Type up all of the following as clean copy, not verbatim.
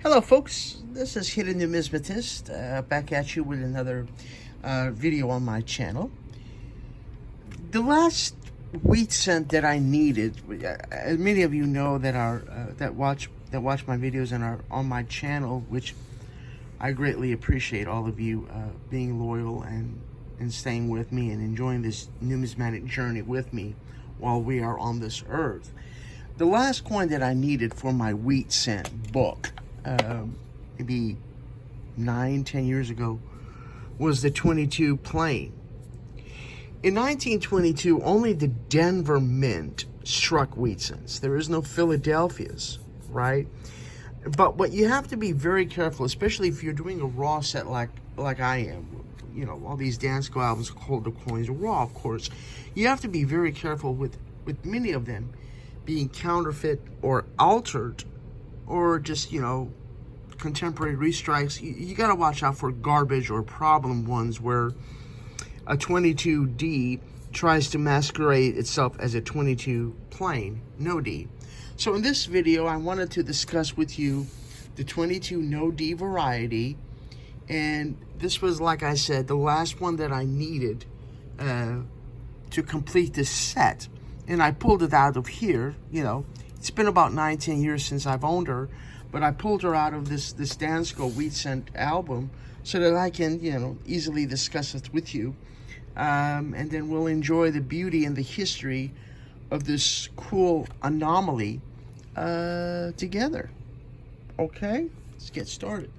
Hello folks, this is Hidden Numismatist, back at you with another video on my channel. The last wheat cent that I needed, as many of you know that are that watch my videos and are on my channel, which I greatly appreciate all of you being loyal and staying with me and enjoying this numismatic journey with me while we are on this earth. The last coin that I needed for my wheat cent book, maybe 9-10 years ago, was the 22 plain. In 1922, only the Denver Mint struck wheat cents. There is no Philadelphia's, right? But what you have to be very careful, especially if you're doing a raw set like I am. You know, all these Dansko albums hold the coins raw, of course. You have to be very careful with many of them being counterfeit or altered, or just, you know, contemporary restrikes. You got to watch out for garbage or problem ones where a 22D tries to masquerade itself as a 22 plain, no D. So in this video, I wanted to discuss with you the 22 no D variety, and this was, like I said, the last one that I needed to complete this set. And I pulled it out of here. You know, it's been about 9-10 years since I've owned her, but I pulled her out of this Dansko Wheat Cent album so that I can, you know, easily discuss it with you. And then we'll enjoy the beauty and the history of this cool anomaly together. Okay, let's get started.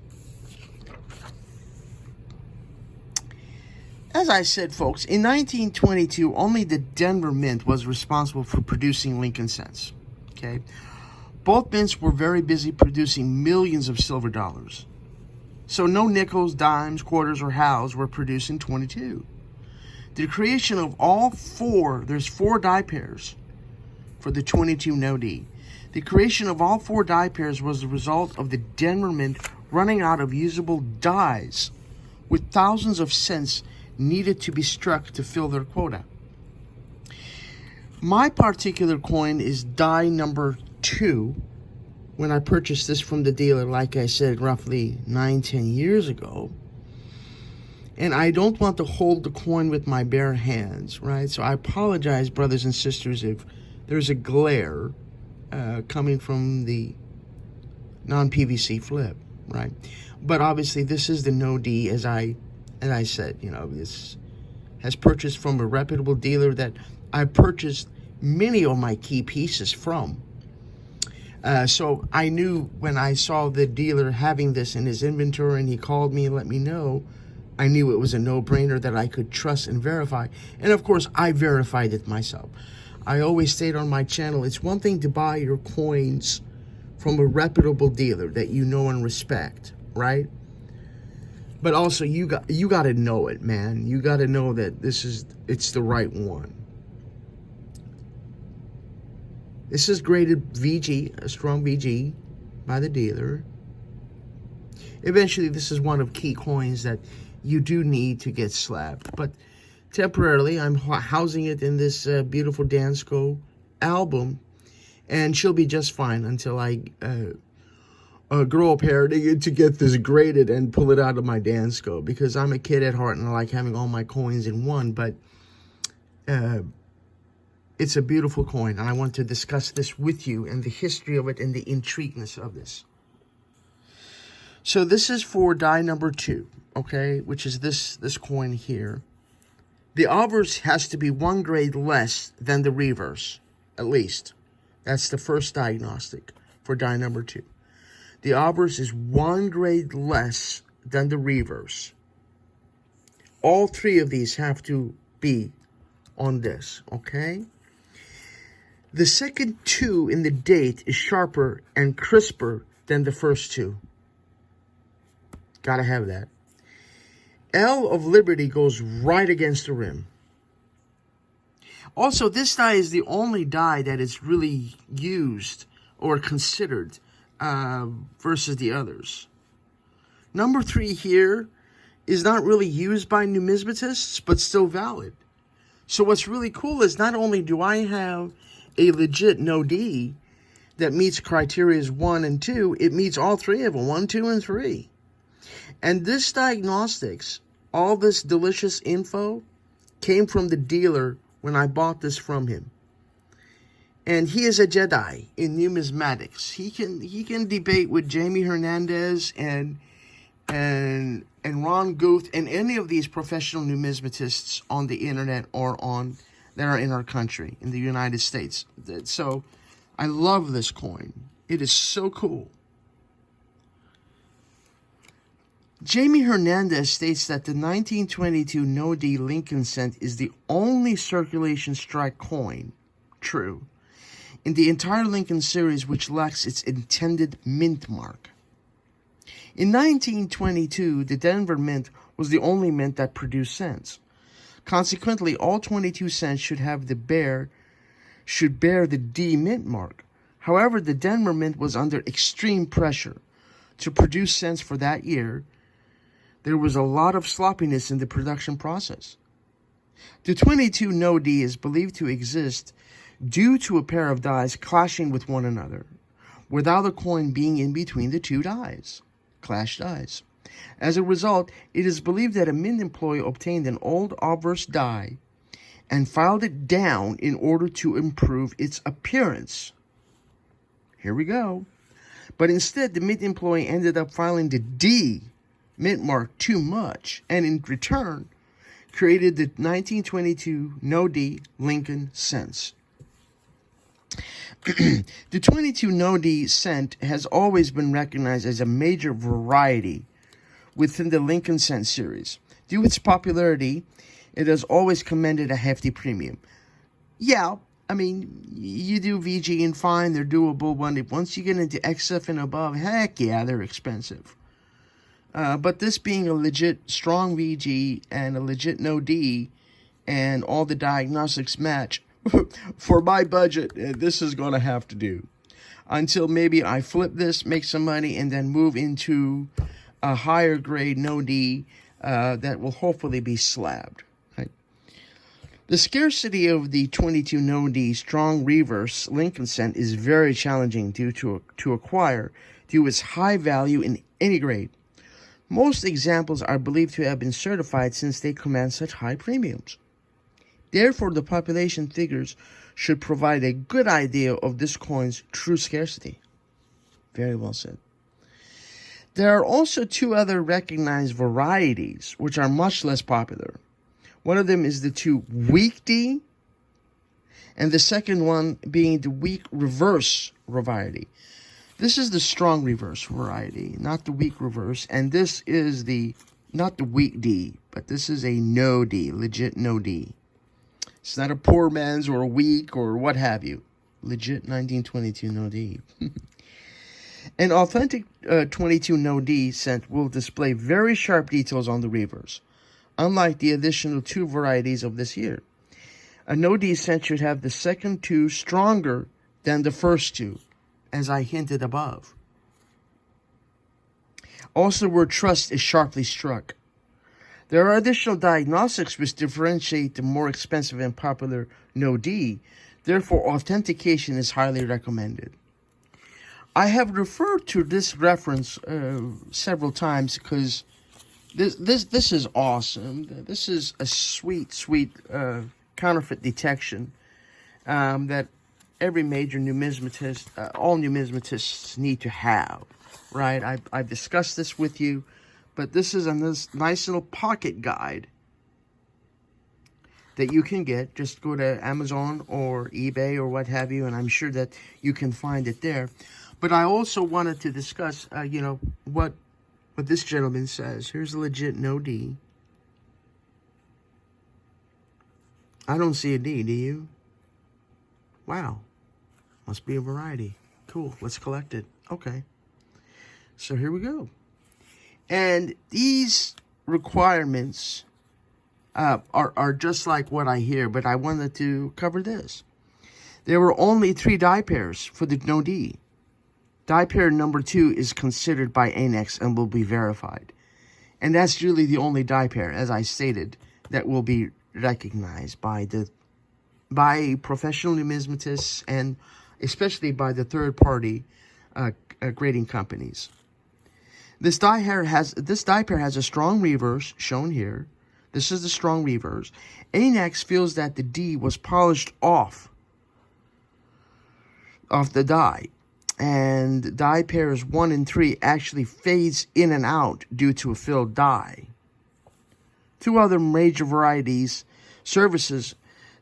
As I said, folks, in 1922, only the Denver Mint was responsible for producing Lincoln cents. Okay, both mints were very busy producing millions of silver dollars. So no nickels, dimes, quarters, or halves were produced in 22. The creation of all four, there's 4 die pairs for the 22 no D. The creation of all 4 die pairs was the result of the Denver Mint running out of usable dies, with thousands of cents needed to be struck to fill their quota. My particular coin is die number 2. When I purchased this from the dealer, like I said, roughly 9-10 years ago. And I don't want to hold the coin with my bare hands, right? So I apologize, brothers and sisters, if there's a glare coming from the non-PVC flip, right? But obviously this is the no D, as I said. You know, this has purchased from a reputable dealer that I purchased many of my key pieces from. So I knew when I saw the dealer having this in his inventory and he called me and let me know, I knew it was a no-brainer that I could trust and verify. And of course, I verified it myself. I always state on my channel, it's one thing to buy your coins from a reputable dealer that you know and respect, right? But also, you got to know it, man. You got to know that it's the right one. This is graded VG, a strong VG, by the dealer. Eventually, this is one of key coins that you do need to get slapped. But temporarily, I'm housing it in this beautiful Dansko album, and she'll be just fine until I grow a pair to get this graded and pull it out of my Dansko, because I'm a kid at heart and I like having all my coins in one. But it's a beautiful coin, and I want to discuss this with you and the history of it and the intrigueness of this. So this is for die number 2, okay, which is this coin here. The obverse has to be 1 grade less than the reverse, at least. That's the first diagnostic for die number 2. The obverse is 1 grade less than the reverse. All 3 of these have to be on this, okay? The second 2 in the date is sharper and crisper than the first 2. Gotta have that. L of Liberty goes right against the rim. Also, this die is the only die that is really used or considered versus the others. Number 3 here is not really used by numismatists, but still valid. So what's really cool is not only do I have a legit no D, that meets criteria 1 and 2, it meets all three of them, 1, 2, and 3. And this Diagnostics, all this delicious info, came from the dealer when I bought this from him. And he is a Jedi in numismatics. He can debate with Jaime Hernandez and Ron Guth and any of these professional numismatists on the internet or that are in our country, in the United States. So I love this coin. It is so cool. Jaime Hernandez states that the 1922 No-D Lincoln cent is the only circulation strike coin, true, in the entire Lincoln series which lacks its intended mint mark. In 1922, the Denver Mint was the only mint that produced cents. Consequently, all 22 cents should bear the D mint mark. However, the Denver Mint was under extreme pressure to produce cents for that year. There was a lot of sloppiness in the production process. The 22 No-D is believed to exist due to a pair of dies clashing with one another, without the coin being in between the two dies. Clash dies. As a result, it is believed that a mint employee obtained an old Obverse die and filed it down in order to improve its appearance. Here we go. But instead, the mint employee ended up filing the D mint mark too much, and in return, created the 1922 No-D Lincoln cents. The 22 No-D cent has always been recognized as a major variety within the Lincoln cent series. Due to its popularity, it has always commanded a hefty premium. Yeah, I mean, you do VG and fine, they're doable. Once you get into XF and above, heck yeah, they're expensive. But this being a legit strong VG and a legit No-D and all the diagnostics match, for my budget, this is going to have to do. Until maybe I flip this, make some money, and then move into a higher grade No-D that will hopefully be slabbed. Right? The scarcity of the 22 No-D strong reverse Lincoln cent is very challenging to acquire due to its high value in any grade. Most examples are believed to have been certified since they command such high premiums. Therefore, the population figures should provide a good idea of this coin's true scarcity. Very well said. There are also two other recognized varieties which are much less popular. One of them is the 2 weak D, and the second one being the weak reverse variety. This is the strong reverse variety, not the weak reverse, and this is not the weak D, but this is a No-D, legit No-D. It's not a poor man's or a weak or what have you. Legit 1922 No-D. An authentic 22 No-D cent will display very sharp details on the reverse, unlike the additional 2 varieties of this year. A No-D cent should have the second 2 stronger than the first 2, as I hinted above. Also, where trust is sharply struck. There are additional diagnostics which differentiate the more expensive and popular No-D. Therefore, authentication is highly recommended. I have referred to this reference several times because this is awesome. This is a sweet counterfeit detection that every major numismatist, all numismatists need to have, right? I've discussed this with you. But this is a nice little pocket guide that you can get. Just go to Amazon or eBay or what have you, and I'm sure that you can find it there. But I also wanted to discuss, what this gentleman says. Here's a legit No-D. I don't see a D, do you? Wow. Must be a variety. Cool. Let's collect it. Okay. So here we go. And these requirements are just like what I hear, but I wanted to cover this. There were only 3 die pairs for the No-D. Die pair number 2 is considered by ANEX and will be verified. And that's really the only die pair, as I stated, that will be recognized by professional numismatists and especially by the third-party grading companies. This die pair has a strong reverse, shown here. This is the strong reverse. ANAX feels that the D was polished off the die, and die pairs 1 and 3 actually fades in and out due to a filled die. Two other major varieties services,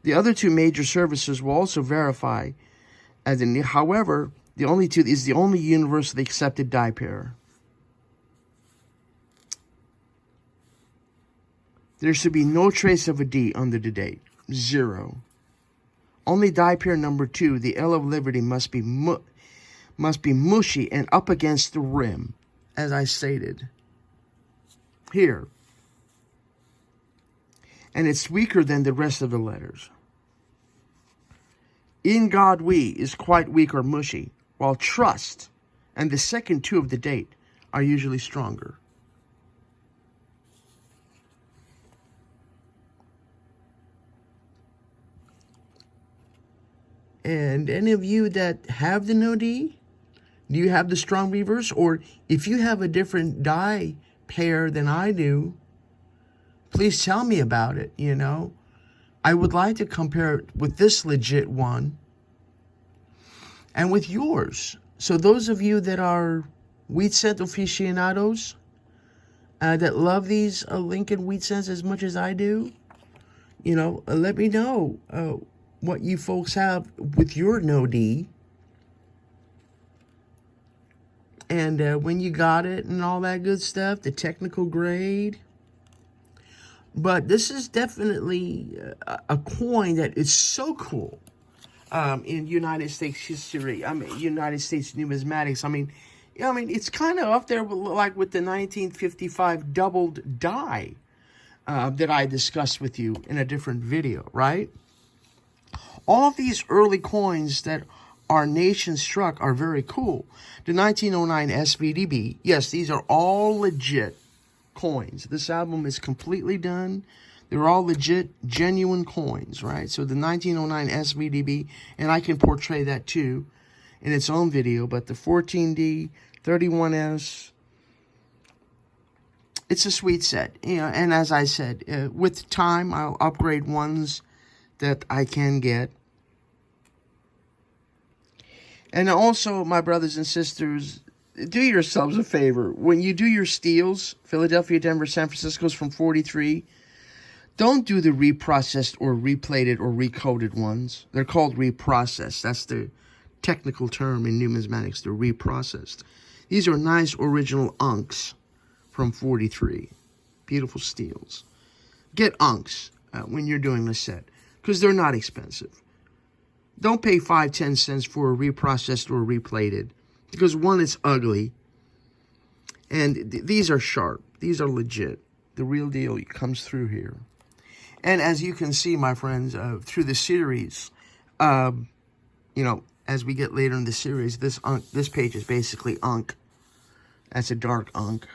the other two major services will also verify as in, however, the only two is the only universally accepted die pair. There should be no trace of a D under the date. 0. Only die pair number 2, the L of Liberty, must be mushy and up against the rim, as I stated here. And it's weaker than the rest of the letters. In God We is quite weak or mushy, while Trust and the second 2 of the date are usually stronger. And any of you that have the no D, do you have the strong reverse? Or if you have a different die pair than I do, please tell me about it, you know. I would like to compare it with this legit one and with yours. So those of you that are wheat scent aficionados, that love these Lincoln wheat scents as much as I do, you know, let me know what you folks have with your no D. And when you got it and all that good stuff, the technical grade. But this is definitely a coin that is so cool in United States history. I mean, United States numismatics. I mean, it's kind of up there like with the 1955 doubled die that I discussed with you in a different video, right? All of these early coins that our nation struck are very cool. The 1909 SVDB, yes, these are all legit coins. This album is completely done. They're all legit, genuine coins, right? So the 1909 SVDB, and I can portray that too in its own video, but the 14D, 31S, it's a sweet set. You know, and as I said, with time, I'll upgrade ones that I can get. And also, my brothers and sisters, do yourselves a favor. When you do your steals, Philadelphia, Denver, San Francisco's from 43, don't do the reprocessed or replated or recoded ones. They're called reprocessed. That's the technical term in numismatics. They're reprocessed. These are nice original unks from 43. Beautiful steals. Get unks when you're doing the set, because they're not expensive. Don't pay 5-10 cents for a reprocessed or replated, because one, it's ugly, and these are sharp. These are legit. The real deal comes through here. And as you can see, my friends, through the series, you know, as we get later in the series, this page is basically unk. That's a dark unk.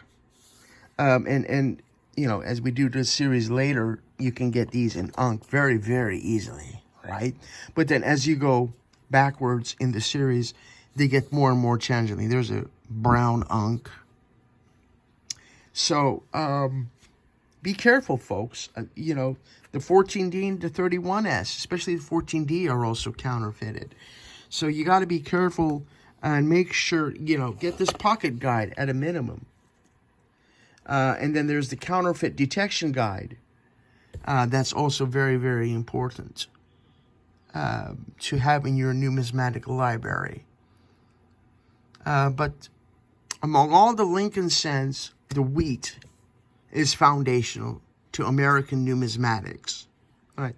And you know, as we do this series later, you can get these in unk very, very easily, right? But then as you go backwards in the series, they get more and more challenging. There's a brown unk. So, be careful, folks. You know, the 14D and the 31S, especially the 14D, are also counterfeited. So you got to be careful and make sure, you know, get this pocket guide at a minimum. And then there's the counterfeit detection guide. That's also very, very important to have in your numismatic library. But among all the Lincoln scents, the wheat is foundational to American numismatics. All right.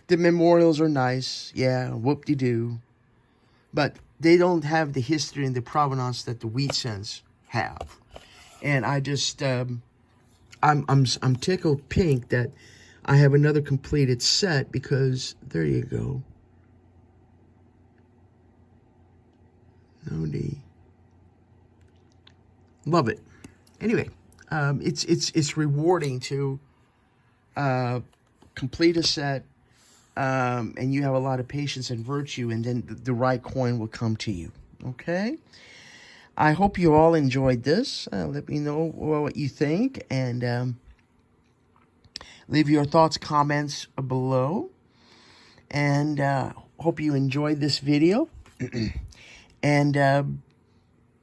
The memorials are nice. Yeah, whoop-de-doo. But they don't have the history and the provenance that the wheat scents have. And I just, I'm tickled pink that I have another completed set, because there you go. No D. Love it. Anyway, it's rewarding to complete a set and you have a lot of patience and virtue, and then the right coin will come to you. Okay? I hope you all enjoyed this. Let me know what you think, and leave your thoughts, comments below. And hope you enjoyed this video. And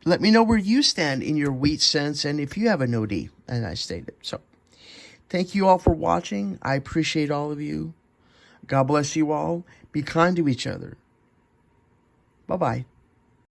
let me know where you stand in your wheat sense, and if you have a no-D, as I stated. So, thank you all for watching. I appreciate all of you. God bless you all. Be kind to each other. Bye-bye.